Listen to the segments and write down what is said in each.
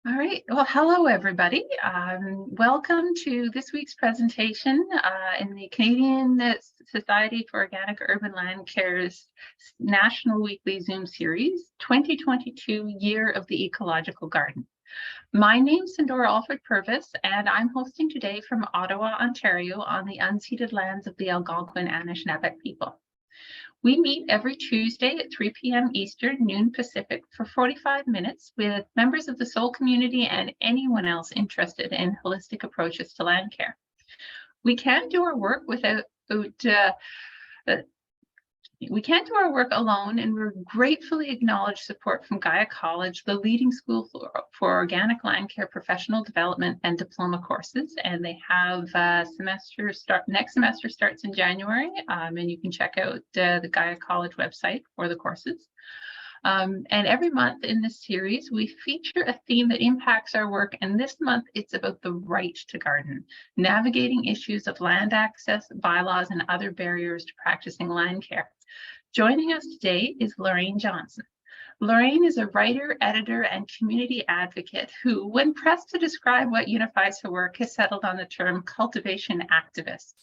All right. Well, hello, everybody. Welcome to this week's presentation in the Canadian Society for Organic Urban Land Care's National Weekly Zoom Series, 2022 Year of the Ecological Garden. My name's Sandora Alford-Purvis, and I'm hosting today from Ottawa, Ontario, on the unceded lands of the Algonquin Anishinaabe people. We meet every Tuesday at 3 p.m. Eastern, noon Pacific, for 45 minutes with members of the Soul community and anyone else interested in holistic approaches to land care. We can't do our work we can't do our work alone, and we're gratefully acknowledge support from Gaia College, the leading school for organic land care professional development and diploma courses. And they have next semester starts in January, and you can check out the Gaia College website for the courses. And every month in this series, we feature a theme that impacts our work. And this month, it's about the right to garden, navigating issues of land access, bylaws, and other barriers to practicing land care. Joining us today is Lorraine Johnson. Lorraine is a writer, editor, and community advocate who, when pressed to describe what unifies her work, has settled on the term cultivation activist.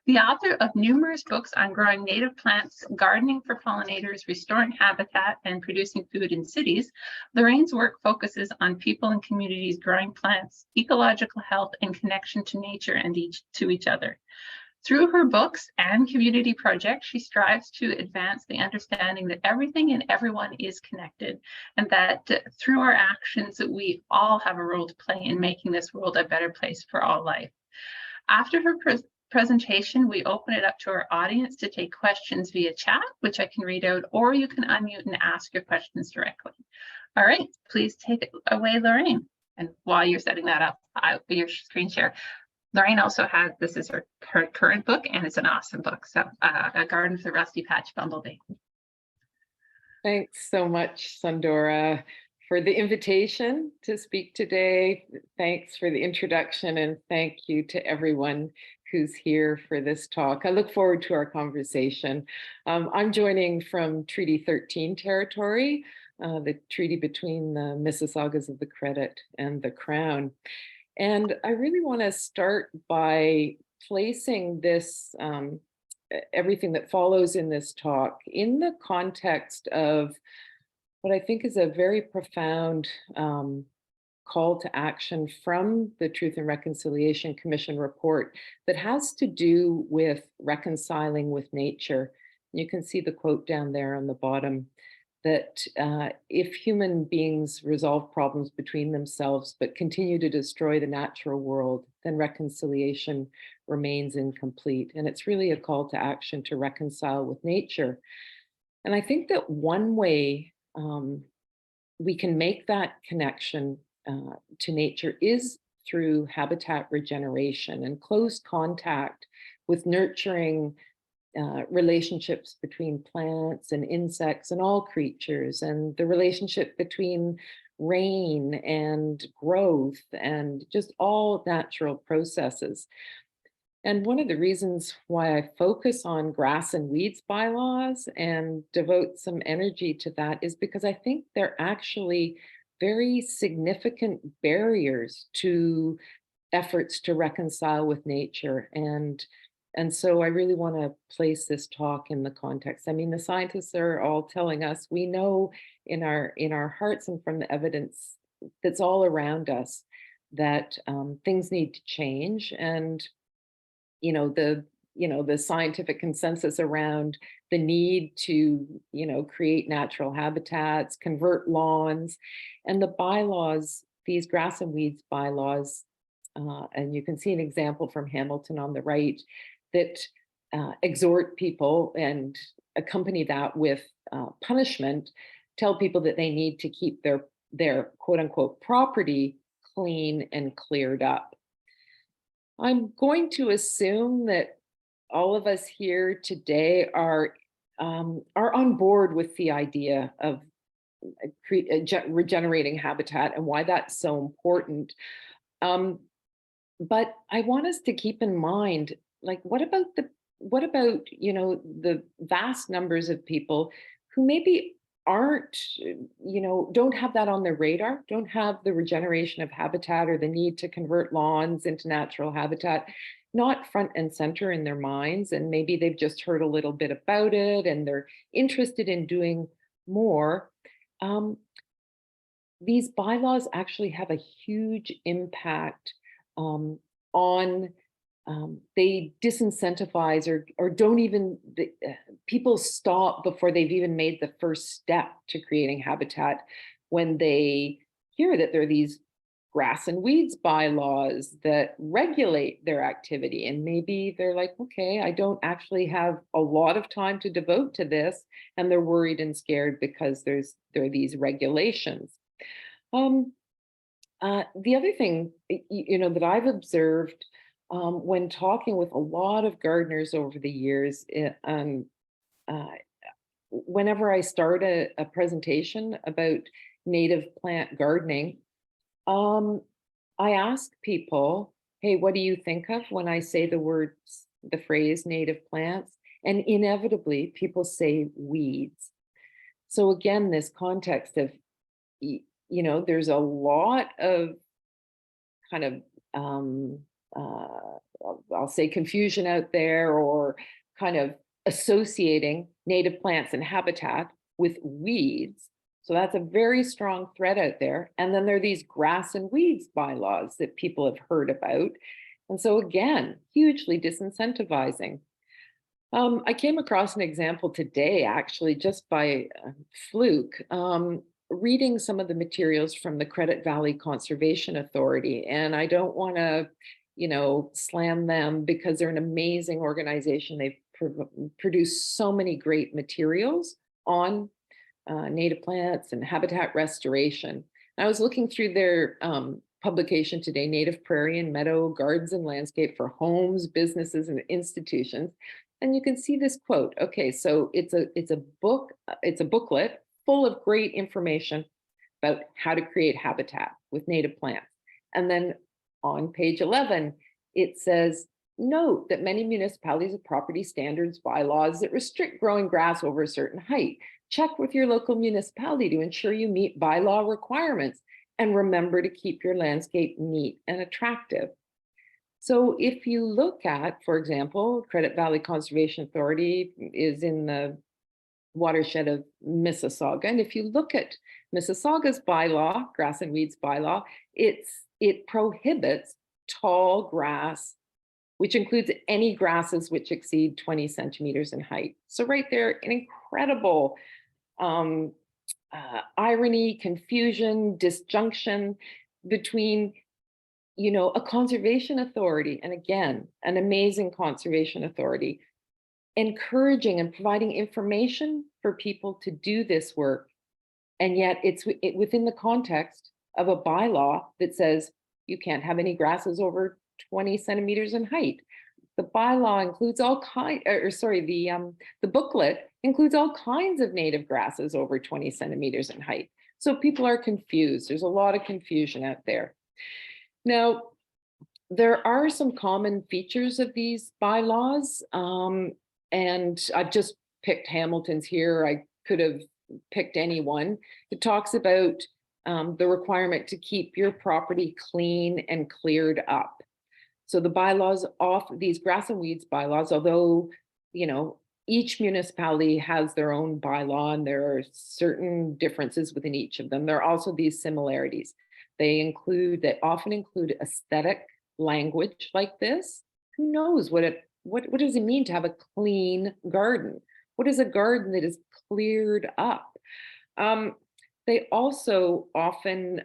The author of numerous books on growing native plants, gardening for pollinators, restoring habitat, and producing food in cities, Lorraine's work focuses on people and communities growing plants, ecological health, and connection to nature and to each other. Through her books and community projects, she strives to advance the understanding that everything and everyone is connected, and that through our actions, we all have a role to play in making this world a better place for all life. After her presentation, we open it up to our audience to take questions via chat, which I can read out, or you can unmute and ask your questions directly. All right, please take it away, Lorraine. And while you're setting that up, your screen share, Lorraine also has, this is her current book, and it's an awesome book. So A Garden for the Rusty Patch Bumblebee. Thanks so much, Sandora, for the invitation to speak today. Thanks for the introduction, and thank you to everyone who's here for this talk. I look forward to our conversation. I'm joining from Treaty 13 territory, the treaty between the Mississaugas of the Credit and the Crown. And I really want to start by placing this, everything that follows in this talk in the context of what I think is a very profound call to action from the Truth and Reconciliation Commission report that has to do with reconciling with nature. You can see the quote down there on the bottom, that if human beings resolve problems between themselves but continue to destroy the natural world, then reconciliation remains incomplete. And it's really a call to action to reconcile with nature. And I think that one way we can make that connection to nature is through habitat regeneration and close contact with nurturing relationships between plants and insects and all creatures, and the relationship between rain and growth and just all natural processes. And one of the reasons why I focus on grass and weeds bylaws and devote some energy to that is because I think they're actually very significant barriers to efforts to reconcile with nature. And so I really want to place this talk in the context. I mean, the scientists are all telling us, we know in our hearts and from the evidence that's all around us that things need to change. And the scientific consensus around the need to create natural habitats, convert lawns, and the bylaws, these grass and weeds bylaws, and you can see an example from Hamilton on the right, that exhort people and accompany that with punishment, tell people that they need to keep their quote unquote property clean and cleared up. I'm going to assume that all of us here today are on board with the idea of regenerating habitat and why that's so important. But I want us to keep in mind, like, what about the vast numbers of people who maybe aren't, don't have that on their radar, don't have the regeneration of habitat or the need to convert lawns into natural habitat, not front and center in their minds. And maybe they've just heard a little bit about it and they're interested in doing more. These bylaws actually have a huge impact on they disincentivize or don't even people stop before they've even made the first step to creating habitat when they hear that there are these grass and weeds bylaws that regulate their activity, and maybe they're like, okay, I don't actually have a lot of time to devote to this, and they're worried and scared because there are these regulations. The other thing, that I've observed when talking with a lot of gardeners over the years, whenever I start a presentation about native plant gardening, I ask people, hey, what do you think of when I say the phrase native plants? And inevitably, people say weeds. So again, this context of, there's a lot of kind of, I'll say confusion out there, or kind of associating native plants and habitat with weeds. So that's a very strong thread out there. And then there are these grass and weeds bylaws that people have heard about. And so again, hugely disincentivizing. I came across an example today, actually, just by fluke, reading some of the materials from the Credit Valley Conservation Authority. And I don't want to, slam them because they're an amazing organization. They've produced so many great materials on native plants and habitat restoration. I was looking through their publication today, Native Prairie and Meadow Gardens and Landscape for Homes, Businesses, and Institutions. And you can see this quote. Okay, so it's a booklet full of great information about how to create habitat with native plants. And then on page 11, it says, note that many municipalities have property standards bylaws that restrict growing grass over a certain height. Check with your local municipality to ensure you meet bylaw requirements, and remember to keep your landscape neat and attractive. So if you look at, for example, Credit Valley Conservation Authority is in the watershed of Mississauga. And if you look at Mississauga's bylaw, grass and weeds bylaw, it prohibits tall grass, which includes any grasses which exceed 20 centimeters in height. So right there, an incredible irony, confusion, disjunction between, a conservation authority, and again, an amazing conservation authority, encouraging and providing information for people to do this work. And yet it's within the context of a bylaw that says you can't have any grasses over 20 centimeters in height. The bylaw includes the booklet includes all kinds of native grasses over 20 centimeters in height. So people are confused. There's a lot of confusion out there. Now, there are some common features of these bylaws, and I've just picked Hamilton's here. I could have picked any one. It talks about the requirement to keep your property clean and cleared up. So the bylaws these grass and weeds bylaws, although, each municipality has their own bylaw and there are certain differences within each of them, there are also these similarities. They often include aesthetic language like this. Who knows what does it mean to have a clean garden? What is a garden that is cleared up? They also often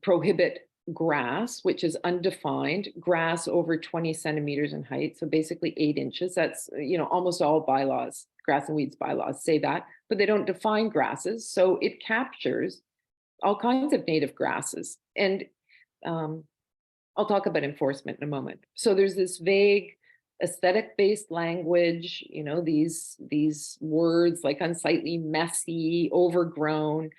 prohibit grass, which is undefined, grass over 20 centimeters in height. So basically 8 inches. That's, almost all bylaws, grass and weeds bylaws say that, but they don't define grasses. So it captures all kinds of native grasses. And I'll talk about enforcement in a moment. So there's this vague aesthetic-based language, these words like unsightly, messy, overgrown.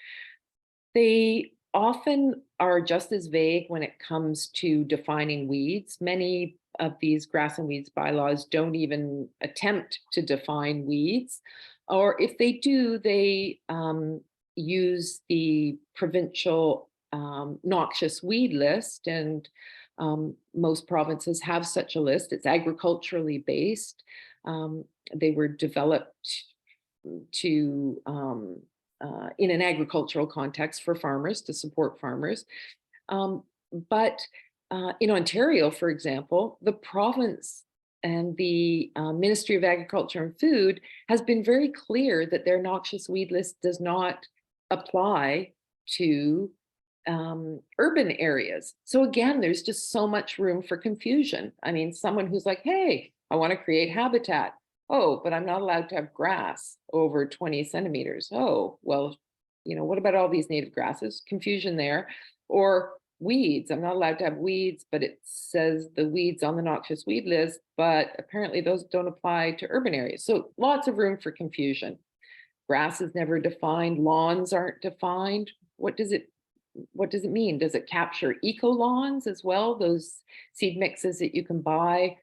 They often are just as vague when it comes to defining weeds. Many of these grass and weeds bylaws don't even attempt to define weeds. Or if they do, they use the provincial noxious weed list, and most provinces have such a list. It's agriculturally based. They were developed to in an agricultural context for farmers, to support farmers. But in Ontario, for example, the province and the Ministry of Agriculture and Food has been very clear that their noxious weed list does not apply to urban areas. So again, there's just so much room for confusion. I mean, someone who's like, hey, I want to create habitat. Oh, but I'm not allowed to have grass over 20 centimeters. Oh, well, what about all these native grasses? Confusion there. Or weeds. I'm not allowed to have weeds, but it says the weeds on the noxious weed list, but apparently those don't apply to urban areas. So lots of room for confusion. Grass is never defined. Lawns aren't defined. What does it mean? Does it capture eco lawns as well? Those seed mixes that you can buy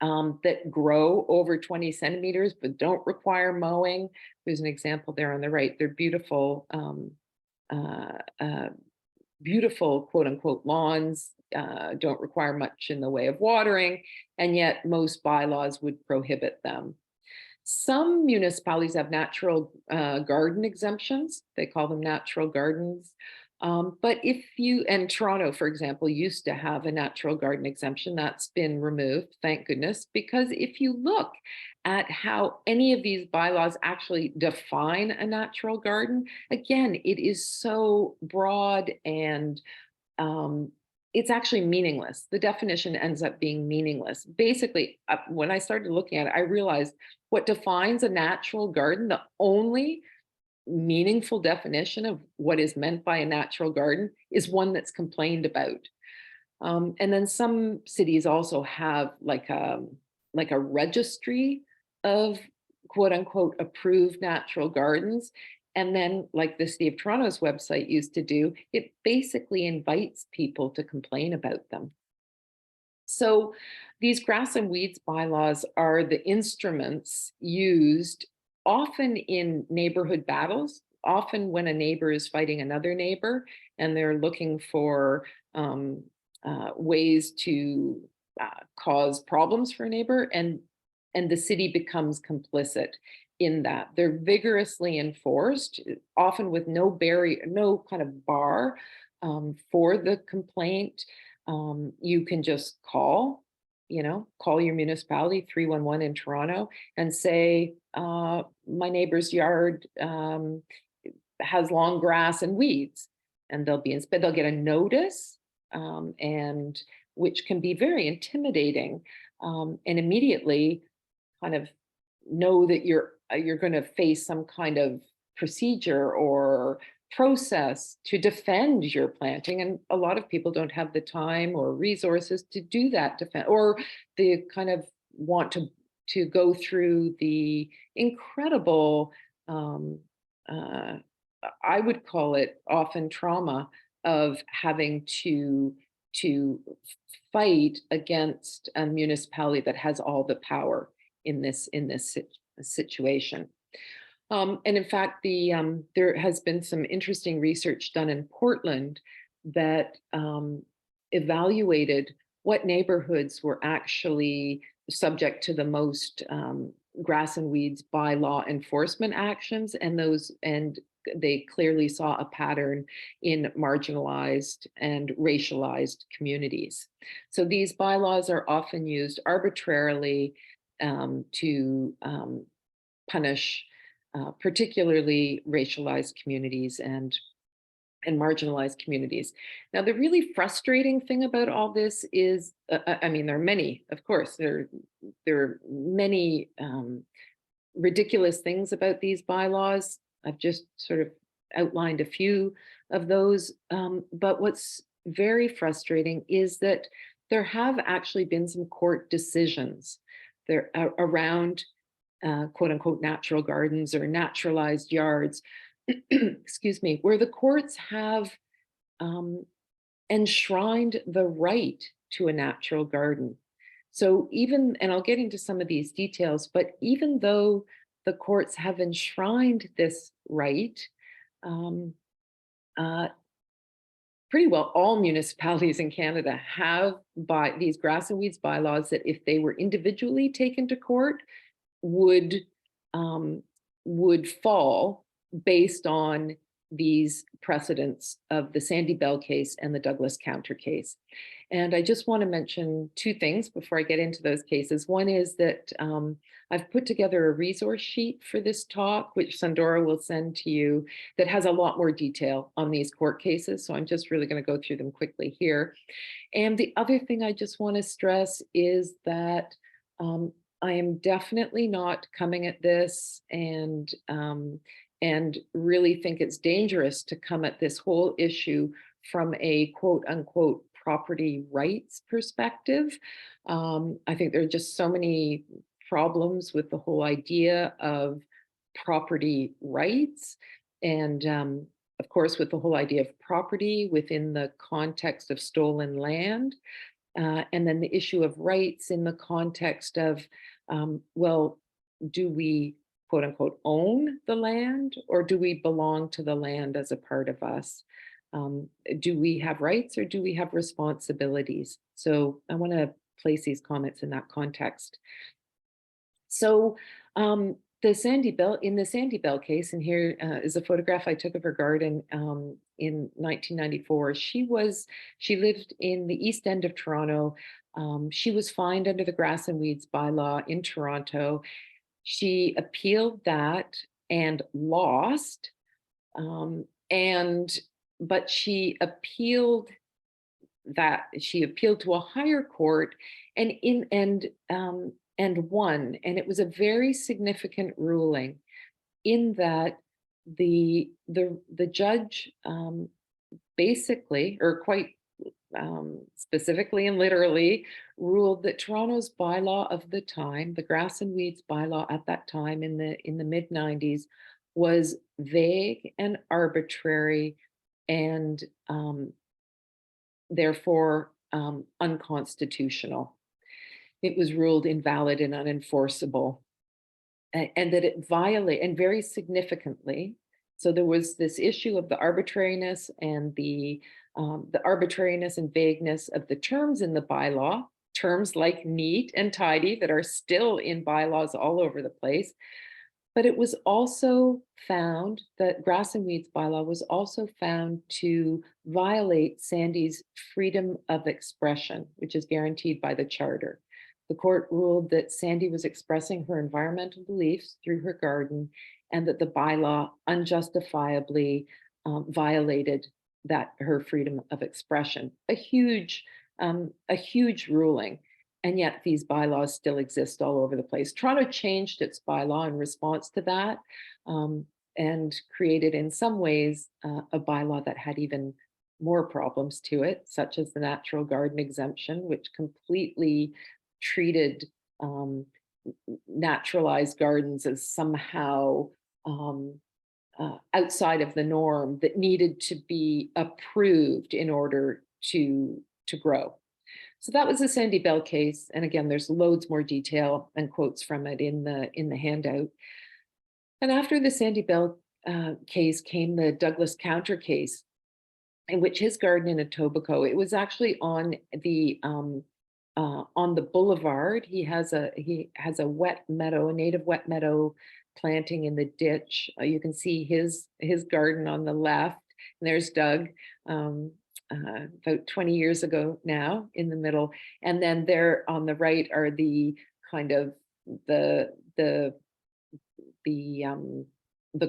that grow over 20 centimeters but don't require mowing. There's an example there on the right. They're beautiful, beautiful quote unquote lawns, don't require much in the way of watering, and yet most bylaws would prohibit them. Some municipalities have natural garden exemptions. They call them natural gardens. But and Toronto, for example, used to have a natural garden exemption. That's been removed, thank goodness, because if you look at how any of these bylaws actually define a natural garden, again, it is so broad and it's actually meaningless. The definition ends up being meaningless. Basically, when I started looking at it, I realized what defines a natural garden, the only meaningful definition of what is meant by a natural garden is one that's complained about. And then some cities also have like a registry of quote unquote approved natural gardens. And then, like the City of Toronto's website used to do, it basically invites people to complain about them. So these grass and weeds bylaws are the instruments used often in neighborhood battles, often when a neighbor is fighting another neighbor and they're looking for ways to cause problems for a neighbor, and the city becomes complicit in that. They're vigorously enforced, often with no barrier, no kind of bar for the complaint. You can just call your municipality, 311 in Toronto, and say, my neighbor's yard has long grass and weeds, and they'll get a notice, and which can be very intimidating, and immediately kind of know that you're going to face some kind of procedure or process to defend your planting, and a lot of people don't have the time or resources to do that defense, or they kind of want to go through the incredible I would call it often trauma of having to fight against a municipality that has all the power in this situation. And in fact, there has been some interesting research done in Portland that evaluated what neighborhoods were actually subject to the most grass and weeds bylaw enforcement actions, and they clearly saw a pattern in marginalized and racialized communities. So these bylaws are often used arbitrarily to punish particularly racialized communities and marginalized communities. Now, the really frustrating thing about all this is, I mean, there are many, of course, there are many ridiculous things about these bylaws. I've just sort of outlined a few of those. But what's very frustrating is that there have actually been some court decisions there around quote unquote natural gardens or naturalized yards, excuse me, where the courts have enshrined the right to a natural garden. So and I'll get into some of these details, but even though the courts have enshrined this right. Um, Pretty well all municipalities in Canada have by these grass and weeds bylaws that if they were individually taken to court would um, would fall based on these precedents of the Sandy Bell case and the Douglas counter case. And I just want to mention two things before I get into those cases. One is that I've put together a resource sheet for this talk, which Sandora will send to you, that has a lot more detail on these court cases. So I'm just really going to go through them quickly here. And the other thing I just want to stress is that I am definitely not coming at this and really think it's dangerous to come at this whole issue from a quote unquote property rights perspective. I think there are just so many problems with the whole idea of property rights. And of course, with the whole idea of property within the context of stolen land. And then the issue of rights in the context of, well, do we quote unquote own the land, or do we belong to the land as a part of us? Do we have rights or do we have responsibilities? So I want to place these comments in that context. So the Sandy Bell case, and here is a photograph I took of her garden in 1994. She lived in the East End of Toronto. She was fined under the grass and weeds bylaw in Toronto. She appealed that and lost, but she appealed to a higher court and won. And it was a very significant ruling in that the judge basically, or quite specifically and literally, ruled that Toronto's bylaw of the time, the grass and weeds bylaw at that time in the mid 90s, was vague and arbitrary and therefore unconstitutional. It was ruled invalid and unenforceable, and that it violated, and very significantly. So there was this issue of the arbitrariness and the arbitrariness and vagueness of the terms in the bylaw, terms like neat and tidy that are still in bylaws all over the place. But it was also found that grass and weeds bylaw was also found to violate Sandy's freedom of expression, which is guaranteed by the charter. The court ruled that Sandy was expressing her environmental beliefs through her garden, and that the bylaw unjustifiably violated her freedom of expression. A huge ruling. And yet these bylaws still exist all over the place. Toronto changed its bylaw in response to that, and created in some ways a bylaw that had even more problems to it, such as the natural garden exemption, which completely treated naturalized gardens as somehow outside of the norm that needed to be approved in order to grow. So that was the Sandy Bell case. And again, there's loads more detail and quotes from it in the handout. And after the Sandy Bell case came the Douglas counter case, in which his garden in Etobicoke, it was actually on the Boulevard. He has a wet meadow, a native wet meadow planting in the ditch. You can see his garden on the left. And there's Doug. About 20 years ago now in the middle. And then there on the right are the kind of the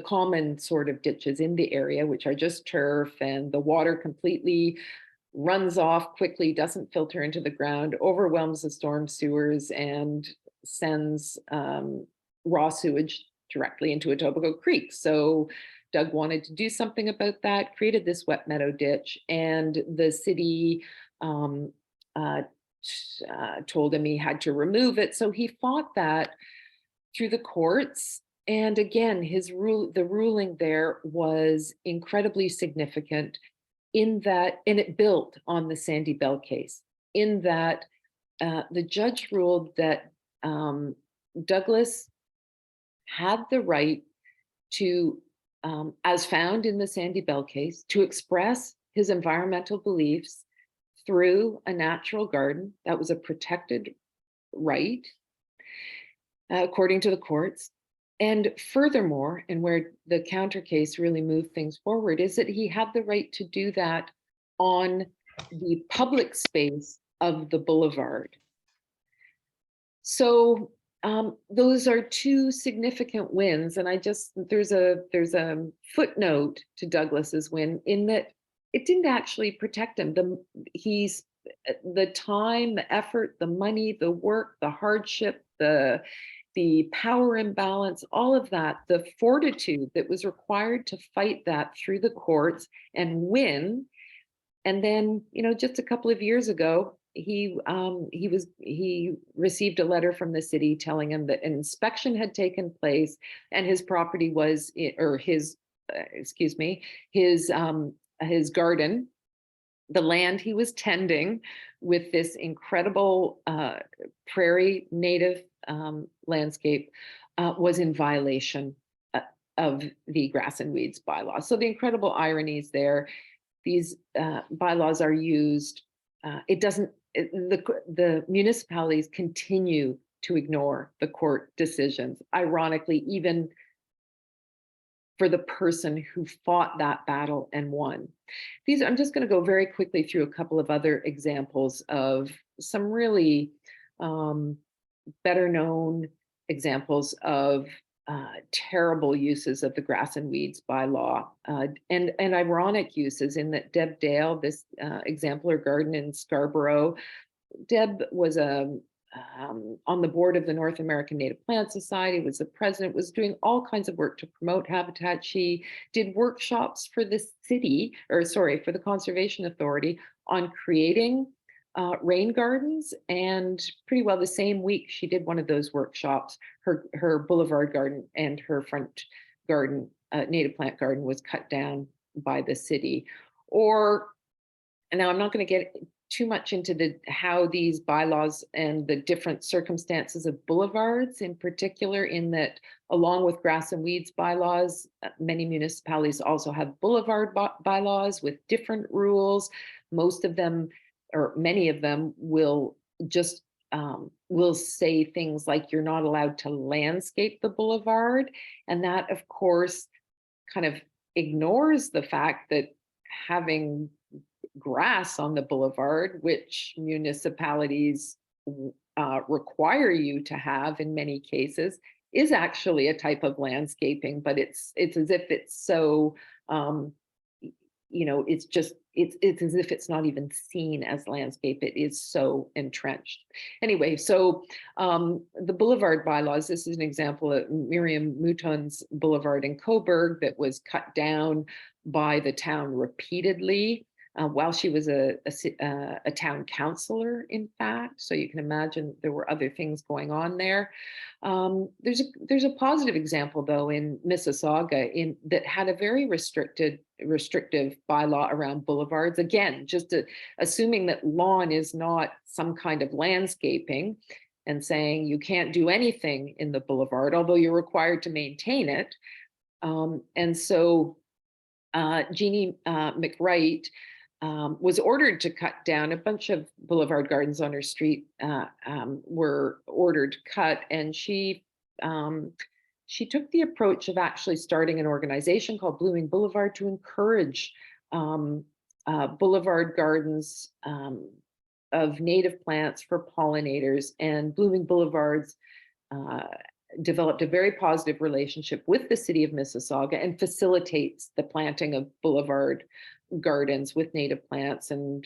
common sort of ditches in the area, which are just turf, and the water completely runs off quickly, doesn't filter into the ground, overwhelms the storm sewers, and sends raw sewage directly into Etobicoke Creek. So Doug wanted to do something about that, created this wet meadow ditch, and the city told him he had to remove it. So he fought that through the courts. And again, the ruling there was incredibly significant in that, and it built on the Sandy Bell case, in that the judge ruled that Douglas had the right to, as found in the Sandy Bell case, to express his environmental beliefs through a natural garden. That was a protected right, according to the courts. And furthermore, and where the counter case really moved things forward, is that he had the right to do that on the public space of the boulevard. So those are two significant wins, and there's a footnote to Douglas's win in that it didn't actually protect him. The time, the effort, the money, the work, the hardship, the power imbalance, all of that, the fortitude that was required to fight that through the courts and win. And then, just a couple of years ago, he received a letter from the city telling him that an inspection had taken place and his property was, or his garden, the land he was tending with this incredible prairie native landscape, was in violation of the grass and weeds bylaw. So the incredible ironies there. These bylaws are used. The municipalities continue to ignore the court decisions. Ironically, even for the person who fought that battle and won. I'm just going to go very quickly through a couple of other examples of some really better known examples of terrible uses of the grass and weeds bylaw, and ironic uses, in that Deb Dale, this exemplar garden in Scarborough. Deb was on the board of the North American Native Plant Society, was the president, was doing all kinds of work to promote habitat. She did workshops for the city, for the Conservation Authority, on creating rain gardens, and pretty well the same week she did one of those workshops, her boulevard garden and her front garden, native plant garden, was cut down by the city. And now I'm not going to get too much into how these bylaws and the different circumstances of boulevards in particular, in that along with grass and weeds bylaws, many municipalities also have boulevard bylaws with different rules. Most of them, or many of them, will just will say things like you're not allowed to landscape the boulevard. And that, of course, kind of ignores the fact that having grass on the boulevard, which municipalities require you to have in many cases, is actually a type of landscaping, but it's as if it's so it's as if it's not even seen as landscape. It is so entrenched. Anyway, so the boulevard bylaws, this is an example of Miriam Mouton's boulevard in Coburg that was cut down by the town repeatedly while she was a town councillor, in fact. So you can imagine there were other things going on there. There's a positive example, though, in Mississauga that had a very restrictive bylaw around boulevards. Again, just assuming that lawn is not some kind of landscaping, and saying you can't do anything in the boulevard, although you're required to maintain it. And so Jeannie McWright was ordered to cut down a bunch of boulevard gardens on her street, were ordered cut, and she took the approach of actually starting an organization called Blooming Boulevard to encourage boulevard gardens of native plants for pollinators. And Blooming Boulevards developed a very positive relationship with the city of Mississauga and facilitates the planting of boulevard gardens with native plants. And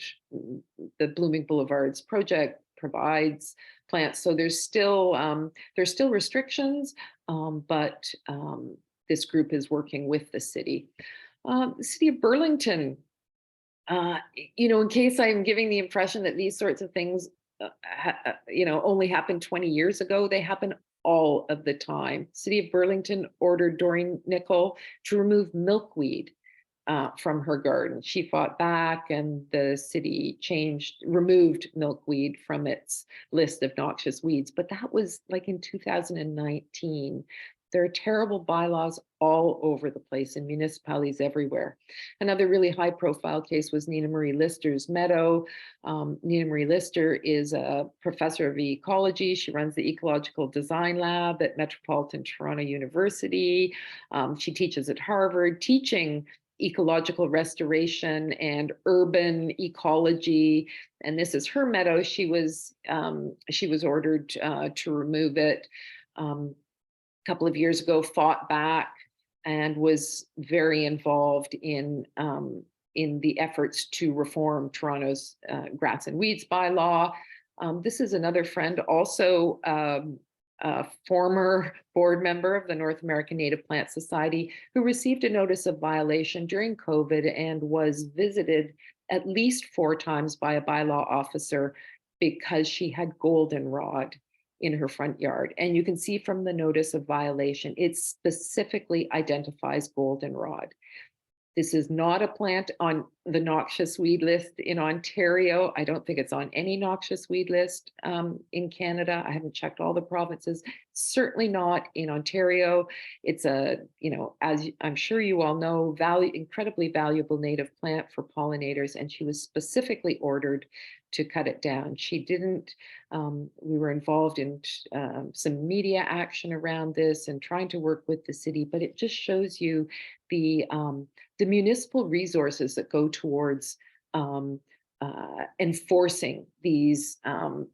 the Blooming Boulevards project provides plants. So there's still restrictions, but this group is working with the city. The city of Burlington, in case I'm giving the impression that these sorts of things, only happened 20 years ago, they happen all of the time. City of Burlington ordered Doreen Nicol to remove milkweed from her garden. She fought back, and the city removed milkweed from its list of noxious weeds. But that was like in 2019. There are terrible bylaws all over the place in municipalities everywhere. Another really high profile case was Nina Marie Lister's meadow. Nina Marie Lister is a professor of ecology. She runs the Ecological Design Lab at Metropolitan Toronto University. She teaches at Harvard, teaching ecological restoration and urban ecology. And this is her meadow. She was ordered to remove it a couple of years ago, fought back, and was very involved in the efforts to reform Toronto's grass and weeds bylaw. This is another friend, also a former board member of the North American Native Plant Society, who received a notice of violation during COVID and was visited at least 4 times by a bylaw officer because she had goldenrod in her front yard. And you can see from the notice of violation, it specifically identifies goldenrod. This is not a plant on the noxious weed list in Ontario. I don't think it's on any noxious weed list in Canada. I haven't checked all the provinces. Certainly not in Ontario. It's a, as I'm sure you all know, incredibly valuable native plant for pollinators, and she was specifically ordered to cut it down. She didn't. We were involved in some media action around this and trying to work with the city, but it just shows you the municipal resources that go towards enforcing these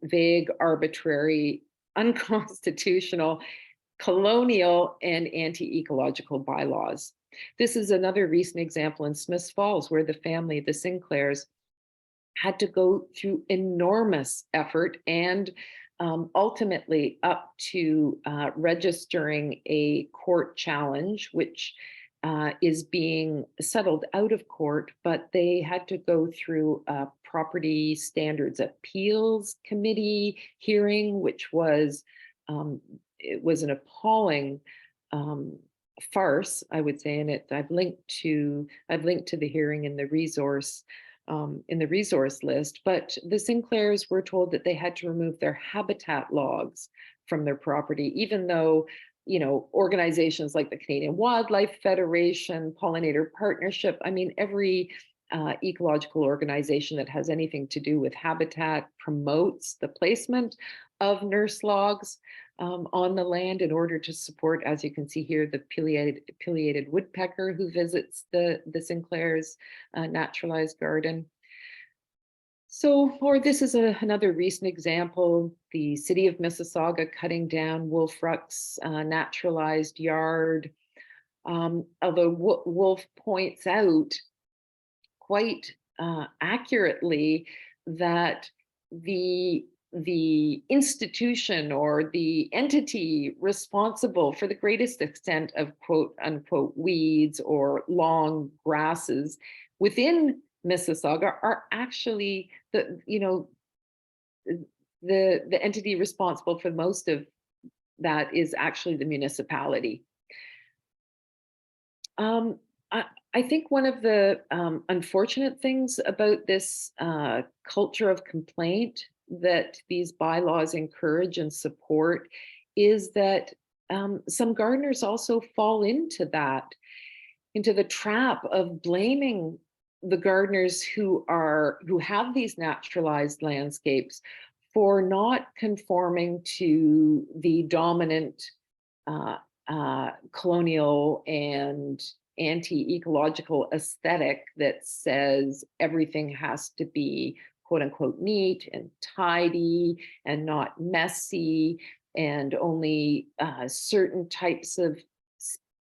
vague, arbitrary, unconstitutional, colonial, and anti-ecological bylaws. This is another recent example in Smiths Falls, where the family, the Sinclairs, had to go through enormous effort and ultimately up to registering a court challenge, which is being settled out of court, but they had to go through a property standards appeals committee hearing, which was it was an appalling farce, I would say. And I've linked to the hearing in the resource list. But the Sinclairs were told that they had to remove their habitat logs from their property, even though organizations like the Canadian Wildlife Federation, Pollinator Partnership, I mean, every ecological organization that has anything to do with habitat promotes the placement of nurse logs on the land in order to support, as you can see here, the pileated woodpecker who visits the Sinclairs naturalized garden. So, or this is another recent example, the city of Mississauga cutting down Ruck's naturalized yard. Although Wolf points out quite accurately that the institution or the entity responsible for the greatest extent of quote unquote weeds or long grasses within Mississauga are actually the entity responsible for most of that is actually the municipality. I think one of the unfortunate things about this culture of complaint that these bylaws encourage and support is that some gardeners also fall into the trap of blaming the gardeners who have these naturalized landscapes for not conforming to the dominant colonial and anti-ecological aesthetic that says everything has to be quote unquote neat and tidy and not messy, and only certain types of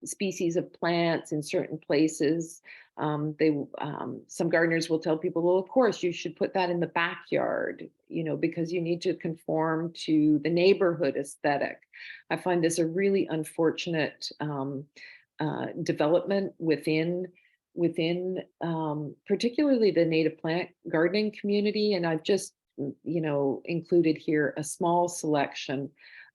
species of plants in certain places. Some gardeners will tell people, well, of course you should put that in the backyard, because you need to conform to the neighborhood aesthetic. I find this a really unfortunate development within particularly the native plant gardening community. And I've just, included here a small selection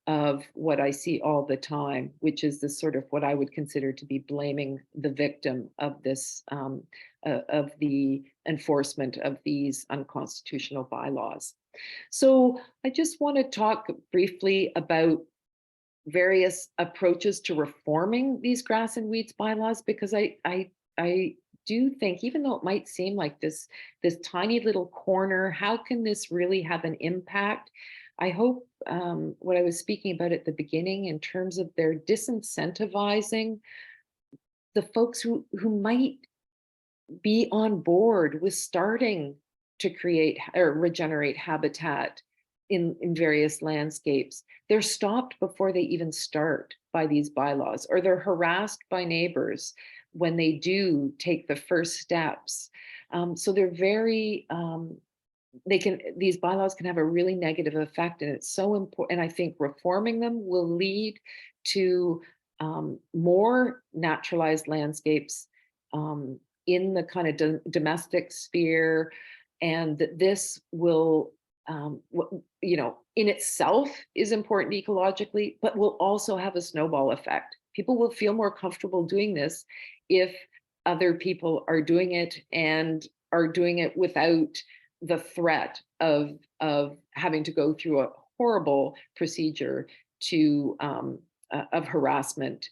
of what I see all the time, which is this sort of what I would consider to be blaming the victim of this, of the enforcement of these unconstitutional bylaws. So I just want to talk briefly about various approaches to reforming these grass and weeds bylaws, because I do think, even though it might seem like this tiny little corner, how can this really have an impact? I hope what I was speaking about at the beginning in terms of their disincentivizing the folks who might be on board with starting to create or regenerate habitat in various landscapes. They're stopped before they even start by these bylaws, or they're harassed by neighbors when they do take the first steps. So they're very, these bylaws can have a really negative effect, and it's so important. And I think reforming them will lead to more naturalized landscapes in the kind of domestic sphere, and that this will, in itself is important ecologically, but will also have a snowball effect. People will feel more comfortable doing this if other people are doing it, and are doing it without the threat of having to go through a horrible procedure to of harassment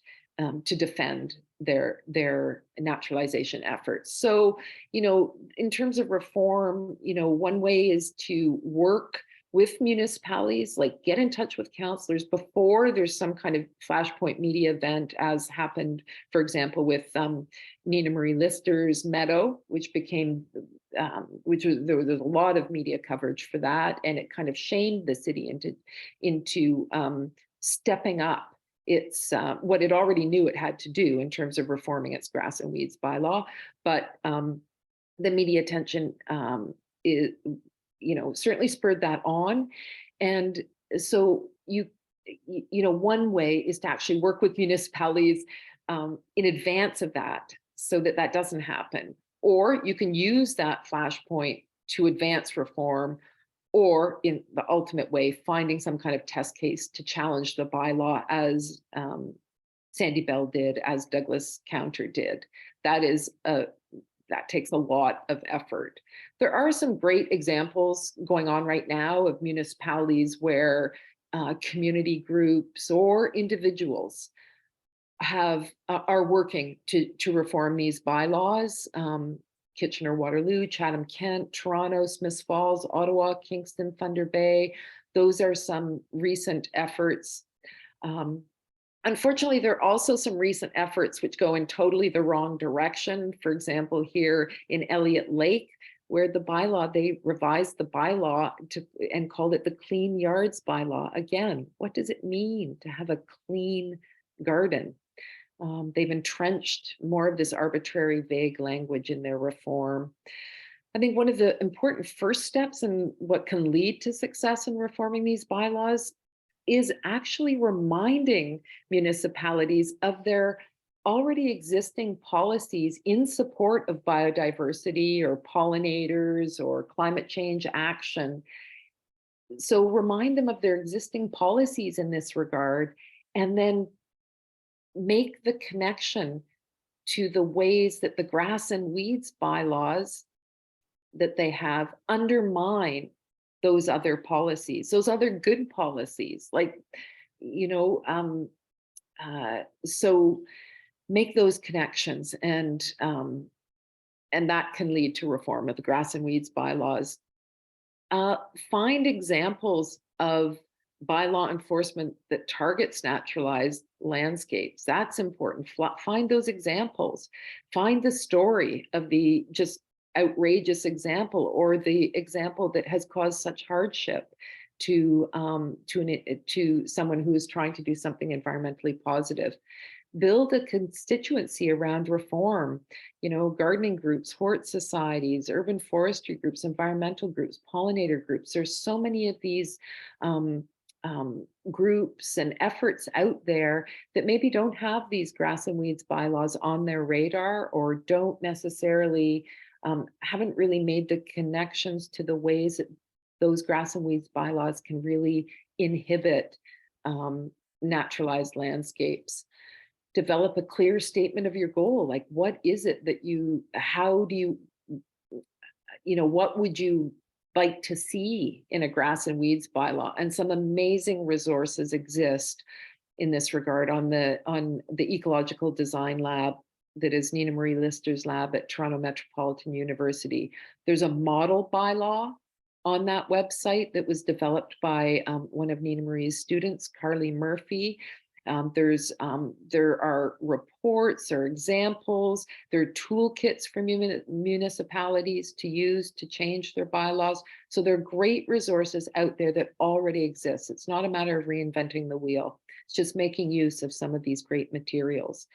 to defend their naturalization efforts. So, in terms of reform, one way is to work with municipalities, like get in touch with councillors before there's some kind of flashpoint media event, as happened, for example, with Nina Marie Lister's meadow, which became, there was a lot of media coverage for that, and it kind of shamed the city into stepping up it's what it already knew it had to do in terms of reforming its grass and weeds bylaw. But the media attention is, certainly spurred that on. And so one way is to actually work with municipalities in advance of that, so that that doesn't happen. Or you can use that flashpoint to advance reform, or in the ultimate way, finding some kind of test case to challenge the bylaw, as Sandy Bell did, as Douglas Counter did. That takes a lot of effort. There are some great examples going on right now of municipalities where community groups or individuals are working to reform these bylaws. Kitchener-Waterloo, Chatham-Kent, Toronto, Smiths Falls, Ottawa, Kingston, Thunder Bay. Those are some recent efforts. Unfortunately, there are also some recent efforts which go in totally the wrong direction. For example, here in Elliott Lake, where they revised the bylaw and called it the Clean Yards Bylaw. Again, what does it mean to have a clean garden? They've entrenched more of this arbitrary, vague language in their reform. I think one of the important first steps and what can lead to success in reforming these bylaws is actually reminding municipalities of their already existing policies in support of biodiversity or pollinators or climate change action. So remind them of their existing policies in this regard, and then make the connection to the ways that the grass and weeds bylaws that they have undermine those other policies, those other good policies, so make those connections, and that can lead to reform of the grass and weeds bylaws. Find examples of bylaw enforcement that targets naturalized landscapes. That's important. Find those examples. Find the story of the just outrageous example, or the example that has caused such hardship to someone who is trying to do something environmentally positive. Build a constituency around reform, gardening groups, hort societies, urban forestry groups, environmental groups, pollinator groups. There's so many of these groups and efforts out there that maybe don't have these grass and weeds bylaws on their radar, or don't necessarily, haven't really made the connections to the ways that those grass and weeds bylaws can really inhibit naturalized landscapes. Develop a clear statement of your goal. Like, what is it that what would you like to see in a grass and weeds bylaw? And some amazing resources exist in this regard on the Ecological Design Lab that is Nina Marie Lister's lab at Toronto Metropolitan University. There's a model bylaw on that website that was developed by one of Nina Marie's students, Carly Murphy. There are reports or examples, there are toolkits for municipalities to use to change their bylaws. So there are great resources out there that already exist. It's not a matter of reinventing the wheel. It's just making use of some of these great materials.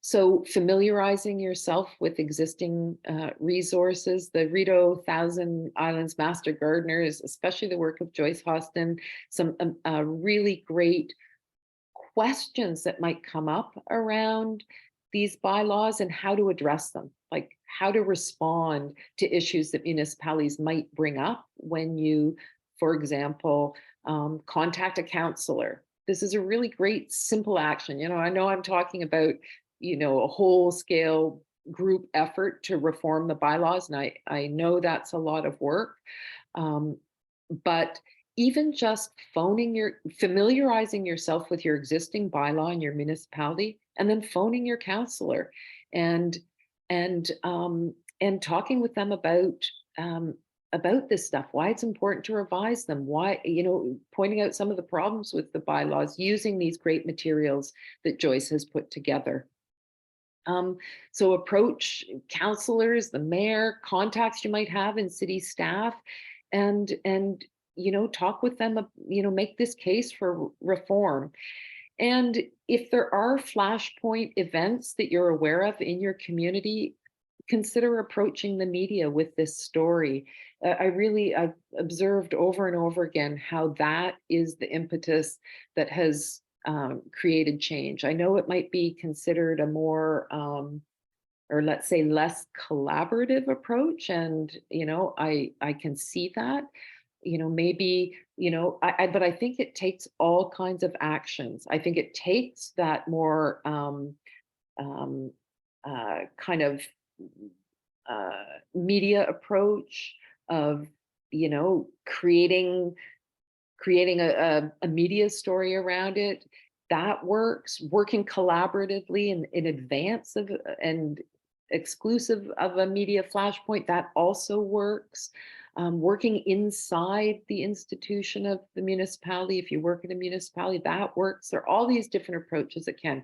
So familiarizing yourself with existing resources, the Rideau Thousand Islands Master Gardeners, especially the work of Joyce Hostin, some really great questions that might come up around these bylaws and how to address them, like how to respond to issues that municipalities might bring up when you, for example, contact a counselor. This is a really great, simple action. I know I'm talking about, a whole scale group effort to reform the bylaws, and I know that's a lot of work. But even just familiarizing yourself with your existing bylaw in your municipality, and then phoning your counselor and talking with them about this stuff, why it's important to revise them, why, pointing out some of the problems with the bylaws, using these great materials that Joyce has put together. So approach counselors, the mayor, contacts you might have in city staff, and talk with them, make this case for reform. And if there are flashpoint events that you're aware of in your community, consider approaching the media with this story. I've observed over and over again how that is the impetus that has created change. I know it might be considered a more, or let's say less collaborative approach. And, I can see that, maybe, but I think it takes all kinds of actions. I think it takes that more kind of media approach of, creating a media story around it. That works. Working collaboratively in advance of and exclusive of a media flashpoint, that also works. Working inside the institution of the municipality, if you work in a municipality, that works. There are all these different approaches that can,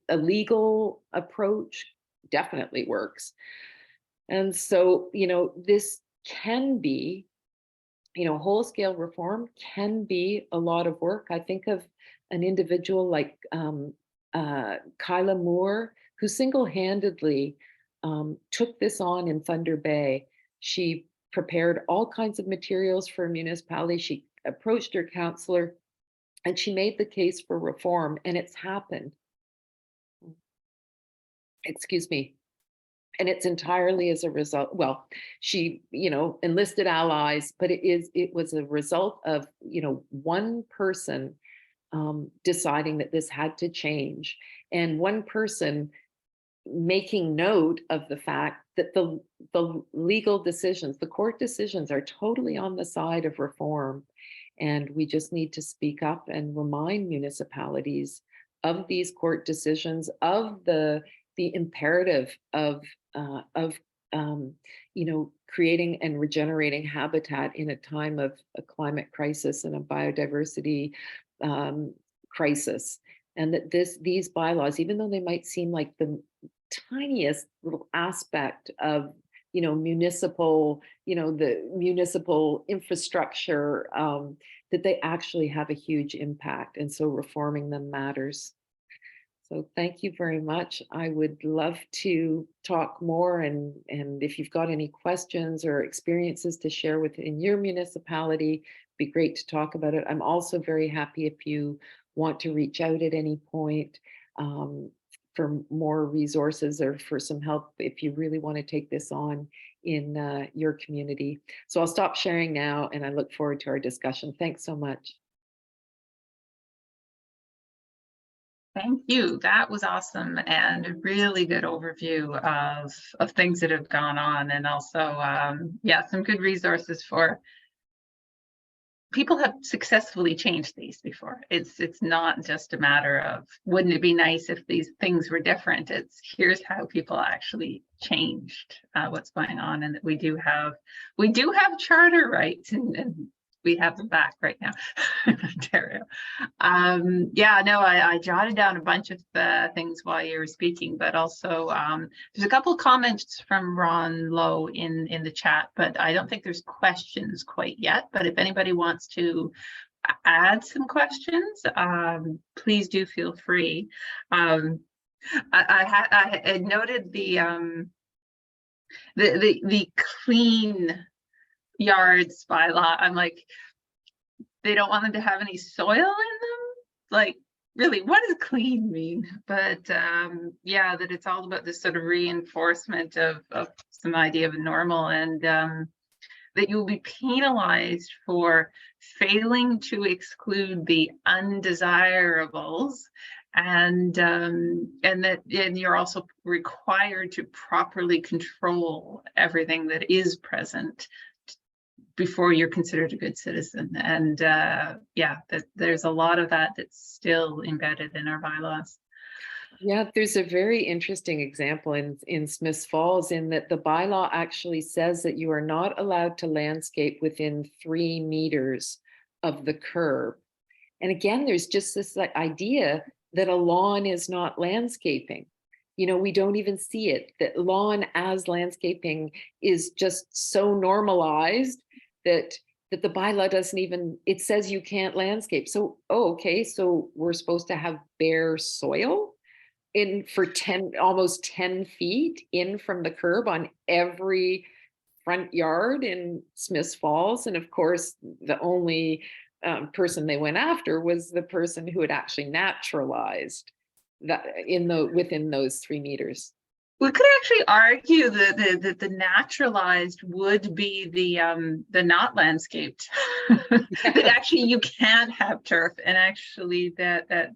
a legal approach definitely works. And so, this can be, whole scale reform can be a lot of work. I think of an individual like Kyla Moore, who single-handedly took this on in Thunder Bay. She prepared all kinds of materials for a municipality. She approached her counselor and she made the case for reform, and it's happened. Excuse me. And it's entirely as a result, well, she, enlisted allies, but it was a result of, one person deciding that this had to change, and one person making note of the fact that the legal decisions, the court decisions, are totally on the side of reform. And we just need to speak up and remind municipalities of these court decisions, of the imperative of creating and regenerating habitat in a time of a climate crisis and a biodiversity crisis. And that these bylaws, even though they might seem like the tiniest little aspect of municipal, the municipal infrastructure, that they actually have a huge impact. And so reforming them matters. So thank you very much. I would love to talk more, and if you've got any questions or experiences to share within your municipality, it'd be great to talk about it. I'm also very happy if you want to reach out at any point for more resources or for some help if you really want to take this on in your community. So I'll stop sharing now, and I look forward to our discussion. Thanks so much. Thank you. That was awesome, and a really good overview of things that have gone on, and also, yeah, some good resources for people have successfully changed these before. It's not just a matter of, wouldn't it be nice if these things were different? It's, here's how people actually changed what's going on, and that we do have charter rights, and we have them back right now in Ontario. Yeah, no, I jotted down a bunch of things while you were speaking, but also there's a couple of comments from Ron Lowe in the chat, but I don't think there's questions quite yet. But if anybody wants to add some questions, please do feel free. I had noted the clean yards bylaw. I'm like, they don't want them to have any soil in them. Like, really, what does clean mean? But yeah, that it's all about this sort of reinforcement of some idea of normal, and that you will be penalized for failing to exclude the undesirables, and you're also required to properly control everything that is present before you're considered a good citizen. And yeah, there's a lot of that that's still embedded in our bylaws. Yeah, there's a very interesting example in Smiths Falls, in that the bylaw actually says that you are not allowed to landscape within 3 meters of the curb. And again, there's just this idea that a lawn is not landscaping. You know, we don't even see it, that lawn as landscaping is just so normalized that the bylaw doesn't even, it says you can't landscape. So, oh, okay, so we're supposed to have bare soil in for almost 10 feet in from the curb on every front yard in Smiths Falls. And of course, the only person they went after was the person who had actually naturalized that within those 3 meters. We could actually argue that the naturalized would be the not landscaped. That actually you can have turf, and actually that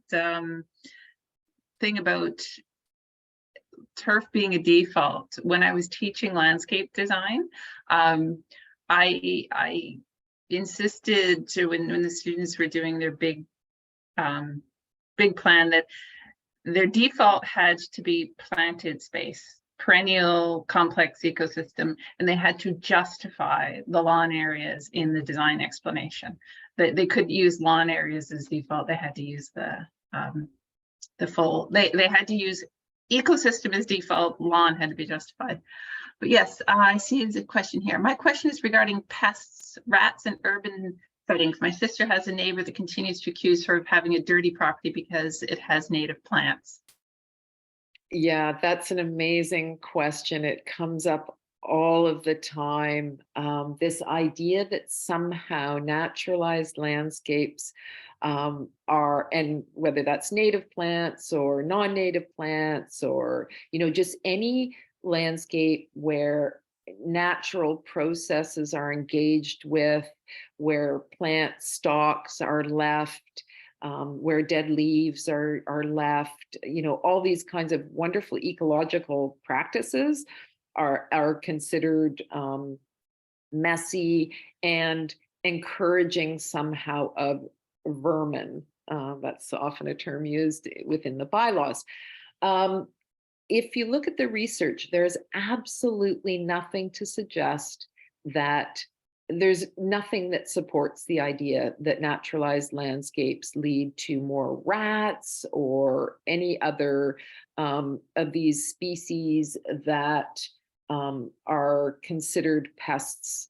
thing about turf being a default. When I was teaching landscape design, I insisted to, when the students were doing their big plan, that their default had to be planted space, perennial complex ecosystem, and they had to justify the lawn areas in the design explanation. They couldn't use lawn areas as default. They had to use the full, they had to use ecosystem as default, lawn had to be justified. But yes, I see there's a question here. My question is regarding pests, rats, and urban settings. My sister has a neighbor that continues to accuse her of having a dirty property because it has native plants. Yeah, that's an amazing question. It comes up all of the time. This idea that somehow naturalized landscapes are, and whether that's native plants or non-native plants, or, you know, just any landscape where natural processes are engaged with, where plant stalks are left, where dead leaves are left, you know, all these kinds of wonderful ecological practices are considered messy and encouraging somehow of vermin. That's often a term used within the bylaws. If you look at the research, there's absolutely nothing to suggest that, there's nothing that supports the idea that naturalized landscapes lead to more rats or any other of these species that are considered pests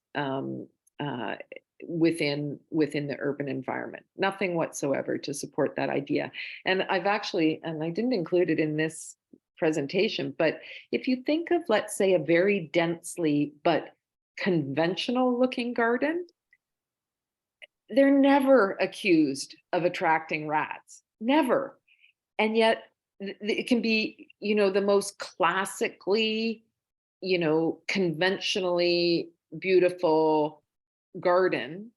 within the urban environment. Nothing whatsoever to support that idea. And I've actually, and I didn't include it in this presentation, but if you think of, let's say, a very densely but conventional looking garden, they're never accused of attracting rats, never. And yet it can be, you know, the most classically, you know, conventionally beautiful garden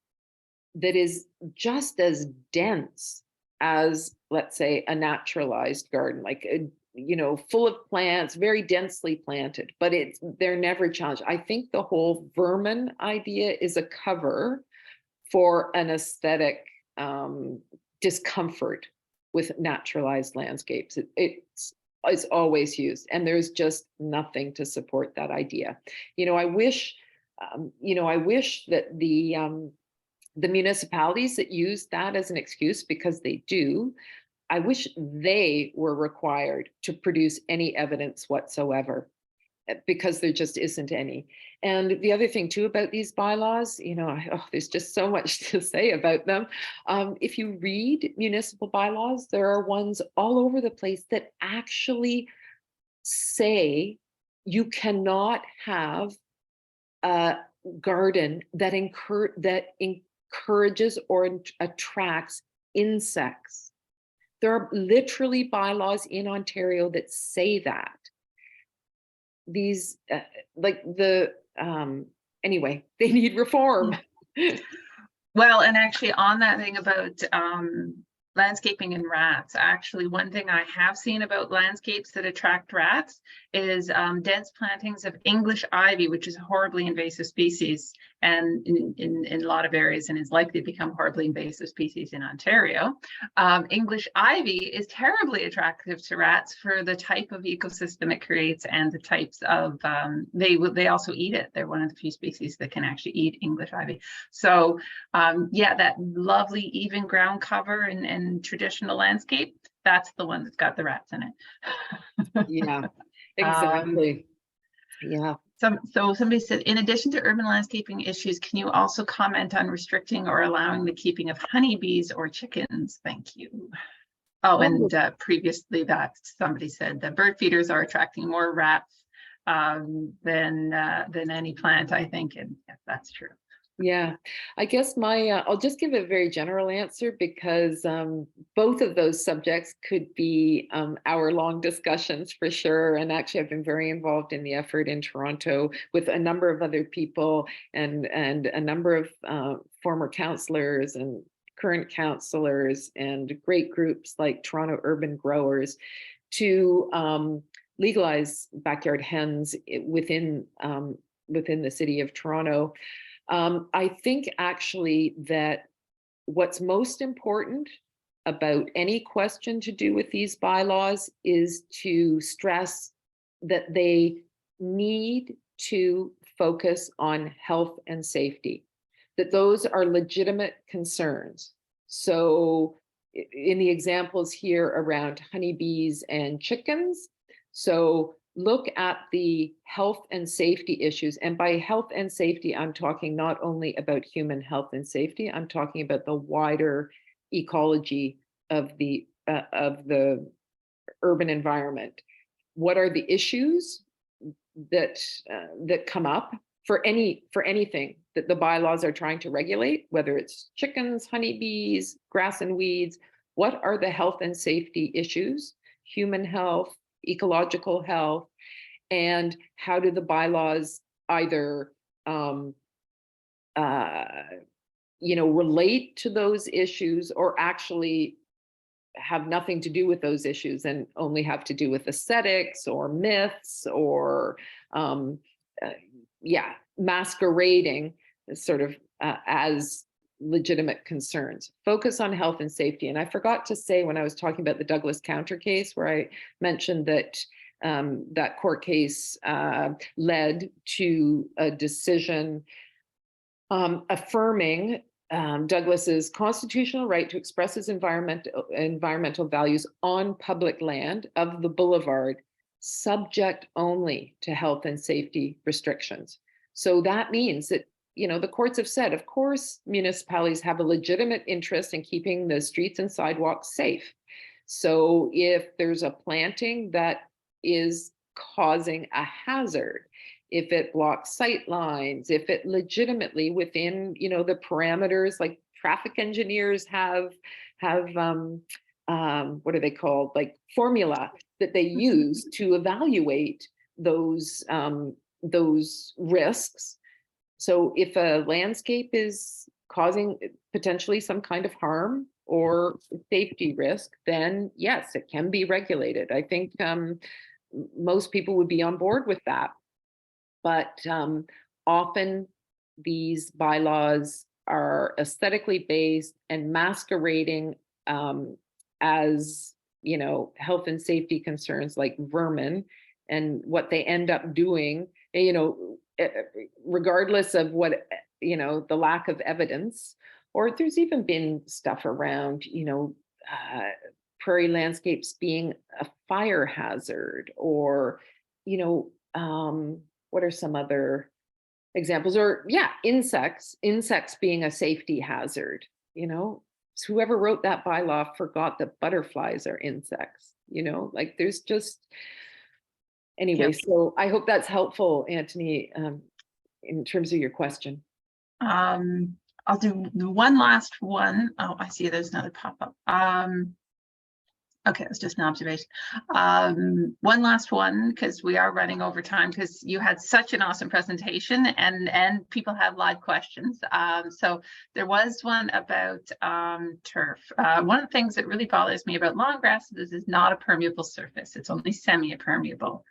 that is just as dense as, let's say, a naturalized garden, like a, you know, full of plants, very densely planted, but they're never challenged. I think the whole vermin idea is a cover for an aesthetic discomfort with naturalized landscapes. It's always used, and there's just nothing to support that idea. I wish that the municipalities that use that as an excuse, because they do, I wish they were required to produce any evidence whatsoever, because there just isn't any. And the other thing too about these bylaws, there's just so much to say about them. If you read municipal bylaws, there are ones all over the place that actually say you cannot have a garden that encourages or attracts insects. There are literally bylaws in Ontario that say that. These anyway, they need reform. Well, and actually on that thing about landscaping and rats, actually one thing I have seen about landscapes that attract rats is dense plantings of English ivy, which is a horribly invasive species, and in a lot of areas, and is likely to become horribly invasive species in Ontario. English ivy is terribly attractive to rats for the type of ecosystem it creates and the types of they also eat it. They're one of the few species that can actually eat English ivy. So yeah, that lovely even ground cover and traditional landscape, that's the one that's got the rats in it. Yeah, exactly. Yeah. So somebody said, in addition to urban landscaping issues, can you also comment on restricting or allowing the keeping of honeybees or chickens? Thank you. Oh, and previously that somebody said that bird feeders are attracting more rats than any plant, I think, and yes, that's true. Yeah, I guess I'll just give a very general answer, because both of those subjects could be hour-long discussions for sure. And actually, I've been very involved in the effort in Toronto with a number of other people and a number of former councillors and current councillors and great groups like Toronto Urban Growers to legalize backyard hens within the city of Toronto. I think actually that what's most important about any question to do with these bylaws is to stress that they need to focus on health and safety, that those are legitimate concerns. So in the examples here around honeybees and chickens, so look at the health and safety issues. And by health and safety, I'm talking not only about human health and safety, I'm talking about the wider ecology of the urban environment. What are the issues that come up for anything that the bylaws are trying to regulate, whether it's chickens, honeybees, grass and weeds? What are the health and safety issues, human health, ecological health, and how do the bylaws either relate to those issues or actually have nothing to do with those issues and only have to do with aesthetics or myths or masquerading sort of as legitimate concerns. Focus on health and safety. And I forgot to say when I was talking about the Douglas counter case, where I mentioned that that court case led to a decision affirming Douglas's constitutional right to express his environmental values on public land of the Boulevard, subject only to health and safety restrictions. So that means that the courts have said, of course, municipalities have a legitimate interest in keeping the streets and sidewalks safe. So if there's a planting that is causing a hazard, if it blocks sight lines, if it legitimately within, the parameters, like traffic engineers have what are they called? Like formula that they use to evaluate those risks. So if a landscape is causing potentially some kind of harm or safety risk, then yes, it can be regulated. I think most people would be on board with that. But often these bylaws are aesthetically based and masquerading as, health and safety concerns like vermin, and what they end up doing, regardless of what, the lack of evidence. Or there's even been stuff around, prairie landscapes being a fire hazard, or, what are some other examples? Or insects being a safety hazard. So whoever wrote that bylaw forgot that butterflies are insects. Like there's just, anyway. Yep. So I hope that's helpful, Anthony, in terms of your question. I'll do the one last one. Oh, I see there's another pop-up. Okay, it's just an observation. One last one, because we are running over time, because you had such an awesome presentation, and people have live questions. So there was one about turf. One of the things that really bothers me about lawn grass is it's not a permeable surface. It's only semi-permeable.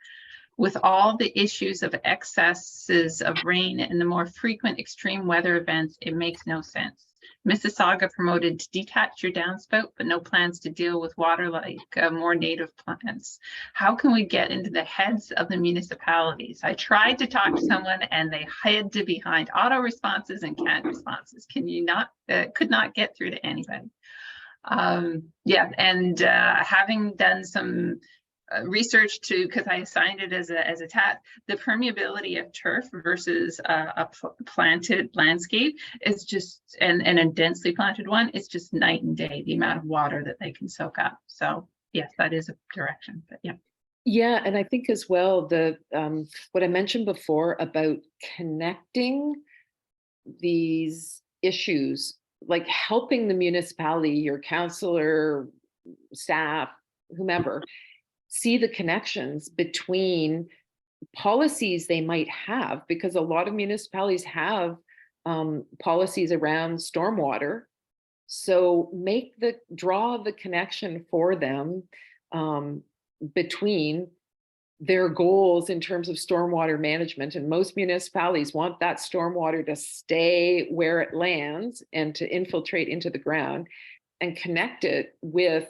With all the issues of excesses of rain and the more frequent extreme weather events, it makes no sense. Mississauga promoted to detach your downspout, but no plans to deal with water like more native plants. How can we get into the heads of the municipalities? I tried to talk to someone and they hid behind auto responses and canned responses. Could not get through to anybody. Having done some research because I assigned it as a task, the permeability of turf versus a planted landscape is just, and a densely planted one, it's just night and day, the amount of water that they can soak up. So yes, that is a direction, but yeah. Yeah, and I think as well, the what I mentioned before about connecting these issues, like helping the municipality, your councillor, staff, whomever, see the connections between policies they might have, because a lot of municipalities have policies around stormwater. So draw the connection for them between their goals in terms of stormwater management. And most municipalities want that stormwater to stay where it lands and to infiltrate into the ground, and connect it with,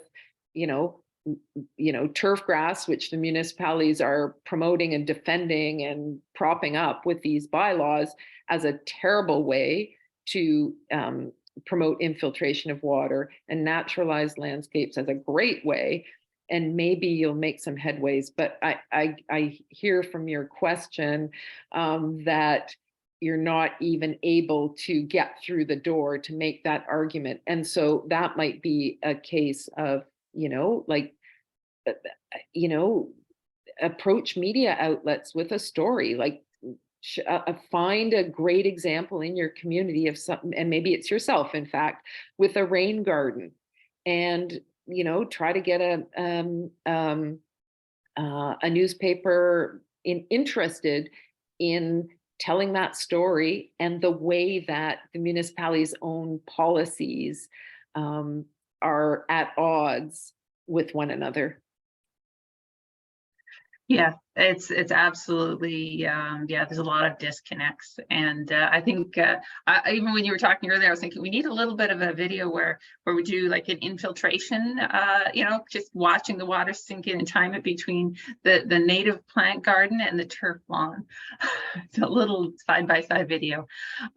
turf grass, which the municipalities are promoting and defending and propping up with these bylaws as a terrible way to promote infiltration of water, and naturalized landscapes as a great way. And maybe you'll make some headways. But I hear from your question that you're not even able to get through the door to make that argument. And so that might be a case of, approach media outlets with a story, like find a great example in your community of something, and maybe it's yourself, in fact, with a rain garden, and try to get a newspaper interested in telling that story, and the way that the municipality's own policies are at odds with one another. Yeah, it's absolutely, there's a lot of disconnects. And I think even when you were talking earlier, I was thinking we need a little bit of a video where we do like an infiltration, just watching the water sink in and time it between the native plant garden and the turf lawn. It's a little side-by-side video.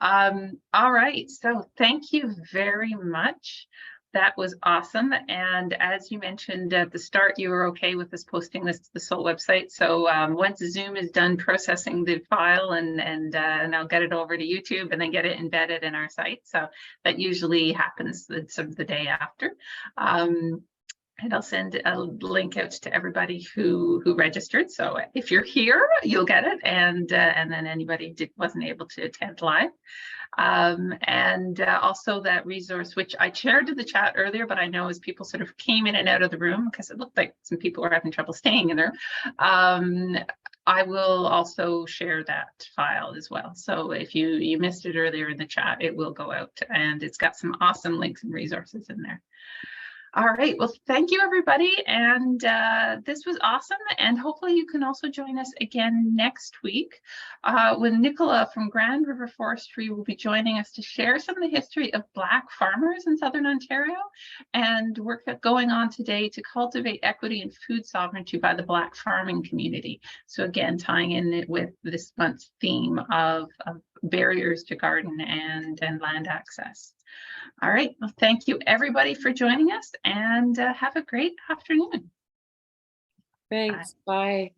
All right, so thank you very much. That was awesome. And as you mentioned at the start, you were okay with us posting this to the SOL website. So once Zoom is done processing the file, and I'll get it over to YouTube and then get it embedded in our site. So that usually happens the day after. And I'll send a link out to everybody who registered. So if you're here, you'll get it. And then anybody wasn't able to attend live. Also that resource, which I shared to the chat earlier, but I know as people sort of came in and out of the room, because it looked like some people were having trouble staying in there, I will also share that file as well. So if you missed it earlier in the chat, it will go out, and it's got some awesome links and resources in there. All right, well, thank you, everybody. And this was awesome. And hopefully you can also join us again next week when Nicola from Grand River Forestry will be joining us to share some of the history of Black farmers in Southern Ontario and work that's going on today to cultivate equity and food sovereignty by the Black farming community. So again, tying in with this month's theme of barriers to garden and land access. All right. Well, thank you, everybody, for joining us, and have a great afternoon. Thanks. Bye.